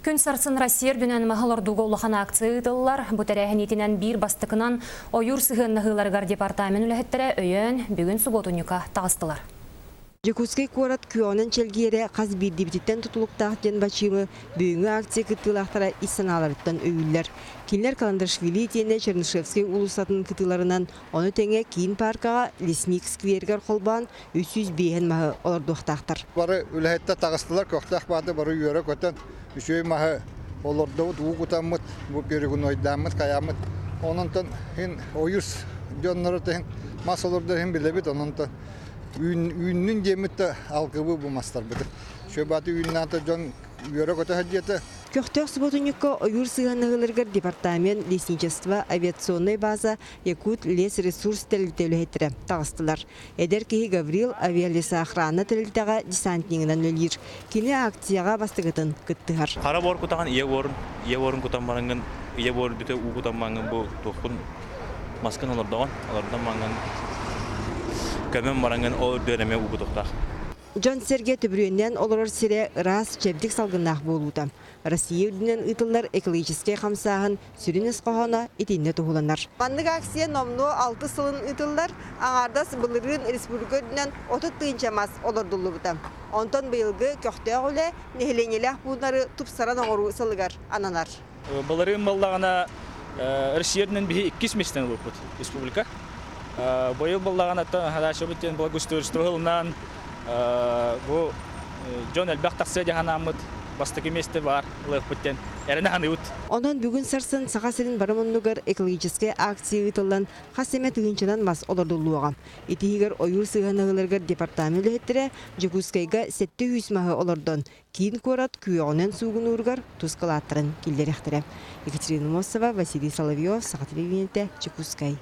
Күн сарсын Россия дүнен мағалардуға улахан акция ұтылылар. Бұтәрәхін етінен бір бастықынан ойыр сығыннығыларғар департамент үләхеттері өйен бүгін субботуныка тағыстылар. Жекускай корат күйонын челгері қаз бір дебитеттен тұтылықтақтен бачымы бүйінгі акция күттілақтара иссаналарыттан өйілер. Кинлер Каландаршвили тені Чернышевский улысатын күтіларынан оны тәңе кейін паркаға Лесник сквергер қолбан 300 бейін мағы олардуқтақтар. Бары үләхетті тағыстылар, көқтақ бады бары үйері көтен үшөй мағы олардуғыт уғытамыт, бұл перегін ойдамыт, қаямыт. Онынтын ойырс жонлары мас оларды білебет, онынтын үйіннің демітті алқыбы бұмастар бұды. Шөбаты үйіннаты жон үйері көті хадеті. Көқтеқ субботунюкка ойыр сығанығылырғыр департамент лесничество авиационной база Якут лес ресурс тәлітелі тағыстылар. Әдер кейі Гаврил авиалеса охрана тәлітіға десантнигінен өлір. Кені акцияға бастығытын күттігар. Қара бор күтаған ие орын күтан барыңын, ие бор бүті ұғы күтан маңын бұл тоқын маскын олардаған, олардан маңын көмен барыңын ол дөреме ұғы тоқтақ. Джон Серге төбірінен олар сире рас чебдік салғынақ болуды. Россия үдінен ұтылар экологический қамсағын сүрінес қоғана етейіне тұғыланар. Мандық акция номну 6 сылын ұтылар, аңардас бұлырын республика үдінен 30 тыынчамас олар дұлы бұта. Онтон бұйылғы көқті оғылы нехеленелі бұнары тұпсаран оңыру сылығар ананар. Бұлырын балдағына Россия үдінен бігі 2 местен бұд республика. Бұйыл балдағына ғадашы бұттен благоустройство ғылынан bu John Elbaq taqsiya jahanamıt bastaki meste var lehputten erene hanıut. Ondan bugün sarсын saqasının baramınlıgar ekologический акция ытылан қасеме тыгынчынан мас олардулуға. Итигер ойыр сығанығыларғар департамент үлеттері Жекускайға 700 мағы олардан кейін корат күйоғынан суғын ұрғар тұзқалаттырын келдеректірі. Екатерина Мосова, Василий Соловьев, Сақатылы Венеті, Жекускай.